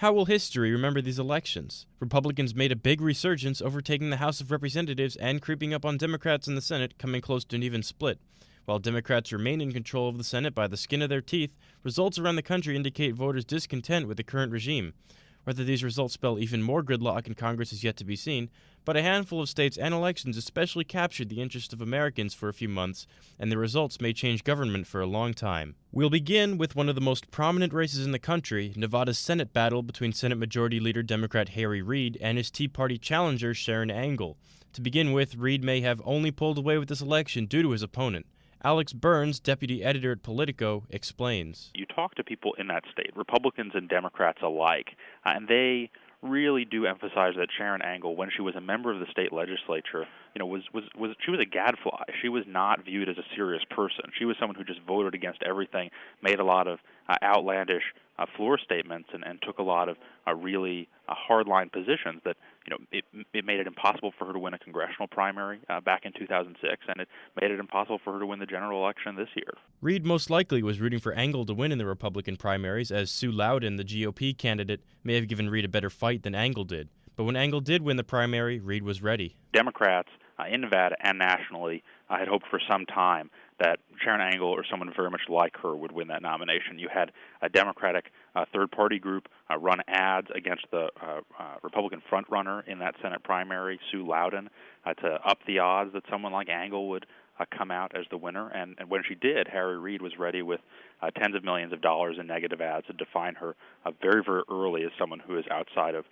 How will history remember these elections? Republicans made a big resurgence, overtaking the House of Representatives and creeping up on Democrats in the Senate, coming close to an even split. While Democrats remain in control of the Senate by the skin of their teeth, results around the country indicate voters' discontent with the current regime. Whether these results spell even more gridlock in Congress is yet to be seen, but a handful of states and elections especially captured the interest of Americans for a few months, and the results may change government for a long time. We'll begin with one of the most prominent races in the country, Nevada's Senate battle between Senate Majority Leader Democrat Harry Reid and his Tea Party challenger Sharon Angle. To begin with, Reid may have only pulled away with this election due to his opponent. Alex Burns, deputy editor at Politico, explains. You talk to people in that state, Republicans and Democrats alike, and they really do emphasize that Sharon Angle, when she was a member of the state legislature, she was a gadfly. She was not viewed as a serious person. She was someone who just voted against everything, made a lot of outlandish floor statements, and took a lot of really hardline positions that it made it impossible for her to win a congressional primary back in 2006, and it made it impossible for her to win the general election this year. Reid most likely was rooting for Angle to win in the Republican primaries, as Sue Loudon, the GOP candidate, may have given Reid a better fight than Angle did. But when Angle did win the primary, Reid was ready. Democrats in Nevada and nationally had hoped for some time that Sharon Angle or someone very much like her would win that nomination. You had a Democratic third-party group run ads against the Republican frontrunner in that Senate primary, Sue Loudon, to up the odds that someone like Angle would come out as the winner. And when she did, Harry Reid was ready with tens of millions of dollars in negative ads to define her very, very early as someone who is outside of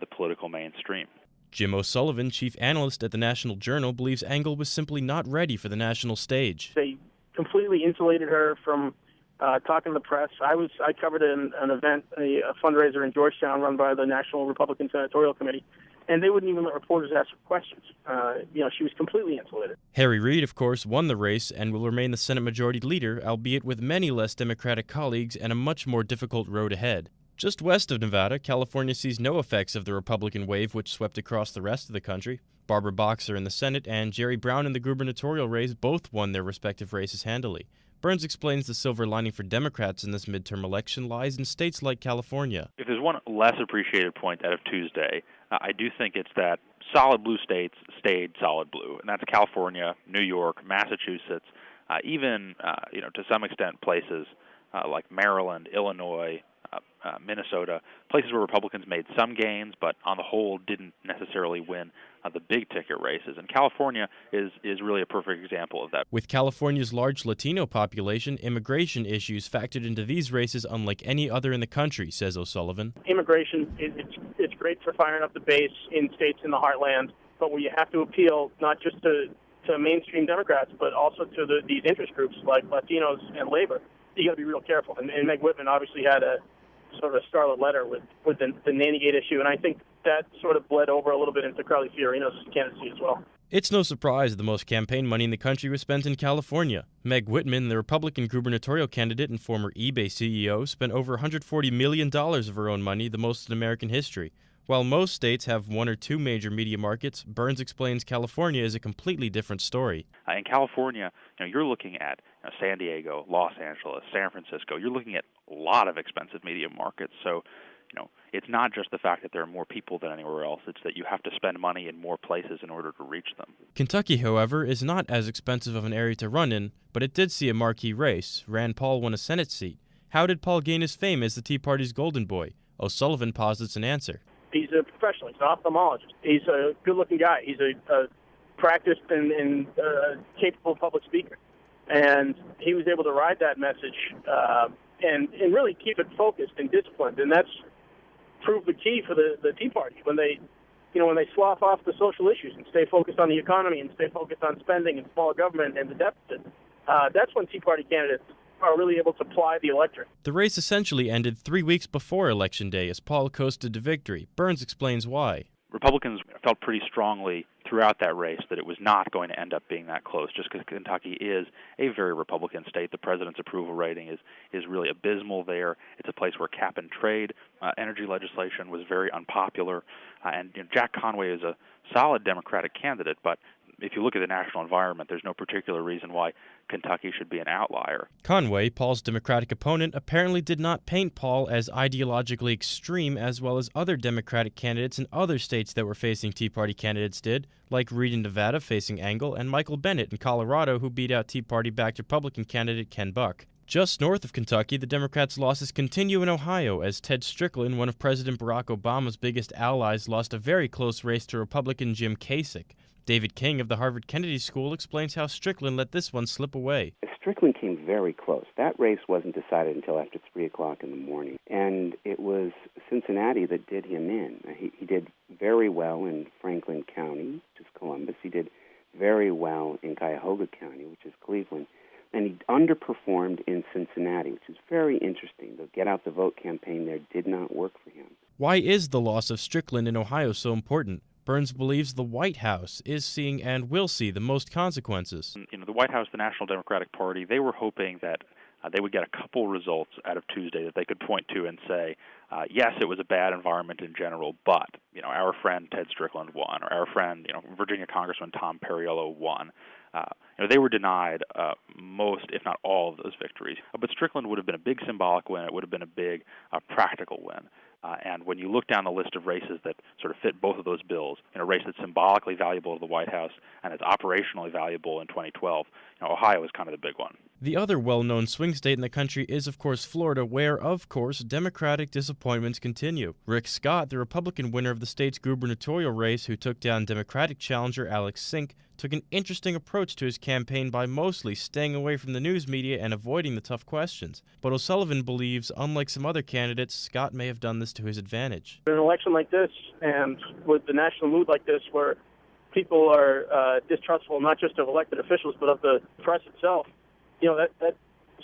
the political mainstream. Jim O'Sullivan, chief analyst at the National Journal, believes Angle was simply not ready for the national stage. They completely insulated her from talking to the press. I covered an event, a fundraiser in Georgetown run by the National Republican Senatorial Committee, and they wouldn't even let reporters ask her questions. She was completely insulated. Harry Reid, of course, won the race and will remain the Senate Majority Leader, albeit with many less Democratic colleagues and a much more difficult road ahead. Just west of Nevada, California sees no effects of the Republican wave which swept across the rest of the country. Barbara Boxer in the Senate and Jerry Brown in the gubernatorial race both won their respective races handily. Burns explains the silver lining for Democrats in this midterm election lies in states like California. If there's one less appreciated point out of Tuesday, I do think it's that solid blue states stayed solid blue, and that's California, New York, Massachusetts, even to some extent places like Maryland, Illinois, Minnesota, places where Republicans made some gains, but on the whole didn't necessarily win the big-ticket races. And California is really a perfect example of that. With California's large Latino population, immigration issues factored into these races unlike any other in the country, says O'Sullivan. Immigration, it's great for firing up the base in states in the heartland, but where you have to appeal not just to mainstream Democrats, but also to these interest groups like Latinos and labor, you got to be real careful. And Meg Whitman obviously had a sort of a scarlet letter with the Nannygate issue, and I think that sort of bled over a little bit into Carly Fiorina's candidacy as well. It's no surprise the most campaign money in the country was spent in California. Meg Whitman, the Republican gubernatorial candidate and former eBay CEO, spent over $140 million of her own money, the most in American history. While most states have one or two major media markets, Burns explains California is a completely different story. In California, you're looking at San Diego, Los Angeles, San Francisco. You're looking at a lot of expensive media markets. So, it's not just the fact that there are more people than anywhere else. It's that you have to spend money in more places in order to reach them. Kentucky, however, is not as expensive of an area to run in, but it did see a marquee race. Rand Paul won a Senate seat. How did Paul gain his fame as the Tea Party's golden boy? O'Sullivan posits an answer. He's a professional. He's an ophthalmologist. He's a good-looking guy. He's a practiced and capable public speaker. And he was able to ride that message and really keep it focused and disciplined. And that's proved the key for the Tea Party. When they slough off the social issues and stay focused on the economy and stay focused on spending and small government and the deficit, that's when Tea Party candidates are really able to ply the electorate. The race essentially ended 3 weeks before Election Day as Paul coasted to victory. Burns explains why. Republicans felt pretty strongly throughout that race that it was not going to end up being that close, just because Kentucky is a very Republican state. The president's approval rating is really abysmal there. It's a place where cap-and-trade energy legislation was very unpopular. And Jack Conway is a solid Democratic candidate, but if you look at the national environment, there's no particular reason why Kentucky should be an outlier. Conway, Paul's Democratic opponent, apparently did not paint Paul as ideologically extreme as well as other Democratic candidates in other states that were facing Tea Party candidates did, like Reed in Nevada facing Engel and Michael Bennet in Colorado, who beat out Tea Party-backed Republican candidate Ken Buck. Just north of Kentucky, the Democrats' losses continue in Ohio as Ted Strickland, one of President Barack Obama's biggest allies, lost a very close race to Republican Jim Kasich. David King of the Harvard Kennedy School explains how Strickland let this one slip away. Strickland came very close. That race wasn't decided until after 3 o'clock in the morning, and it was Cincinnati that did him in. He did very well in Franklin County, which is Columbus. He did very well in Cuyahoga County, which is Cleveland. And he underperformed in Cincinnati, which is very interesting. The Get Out the Vote campaign there did not work for him. Why is the loss of Strickland in Ohio so important? Burns believes the White House is seeing and will see the most consequences. The White House, the National Democratic Party, they were hoping that they would get a couple results out of Tuesday that they could point to and say, yes, it was a bad environment in general, but our friend Ted Strickland won, or our friend Virginia Congressman Tom Perriello won. They were denied most, if not all, of those victories. But Strickland would have been a big symbolic win. It would have been a big practical win. And when you look down the list of races that sort of fit both of those bills, in a race that's symbolically valuable to the White House and it's operationally valuable in 2012, Ohio is kind of the big one. The other well-known swing state in the country is, of course, Florida, where, of course, Democratic disappointments continue. Rick Scott, the Republican winner of the state's gubernatorial race who took down Democratic challenger Alex Sink, took an interesting approach to his campaign by mostly staying away from the news media and avoiding the tough questions. But O'Sullivan believes, unlike some other candidates, Scott may have done this to his advantage. In an election like this, and with the national mood like this, where people are distrustful not just of elected officials but of the press itself, that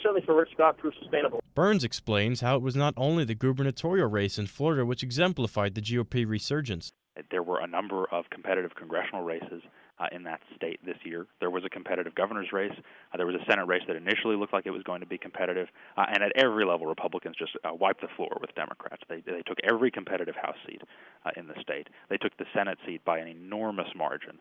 certainly for Rick Scott proved sustainable. Burns explains how it was not only the gubernatorial race in Florida which exemplified the GOP resurgence. There were a number of competitive congressional races in that state this year. There was a competitive governor's race. There was a Senate race that initially looked like it was going to be competitive. And at every level, Republicans just wiped the floor with Democrats. They took every competitive House seat in the state. They took the Senate seat by an enormous margin.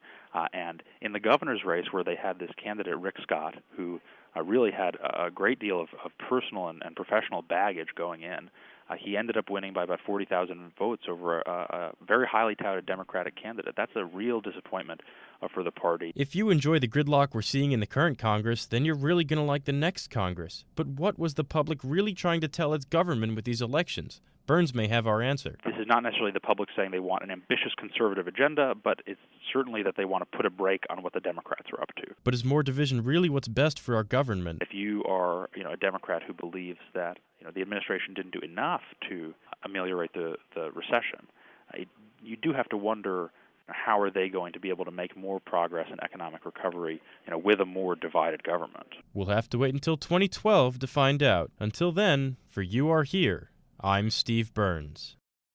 And in the governor's race, where they had this candidate, Rick Scott, who really had a great deal of personal and professional baggage going in, he ended up winning by about 40,000 votes over a very highly touted Democratic candidate. That's a real disappointment for the party. If you enjoy the gridlock we're seeing in the current Congress, then you're really going to like the next Congress. But what was the public really trying to tell its government with these elections? Burns may have our answer. This is not necessarily the public saying they want an ambitious conservative agenda, but it's certainly that they want to put a brake on what the Democrats are up to. But is more division really what's best for our government? If you are, a Democrat who believes that, the administration didn't do enough to ameliorate the recession, you do have to wonder how are they going to be able to make more progress in economic recovery, with a more divided government. We'll have to wait until 2012 to find out. Until then, for You Are Here, I'm Steve Burns.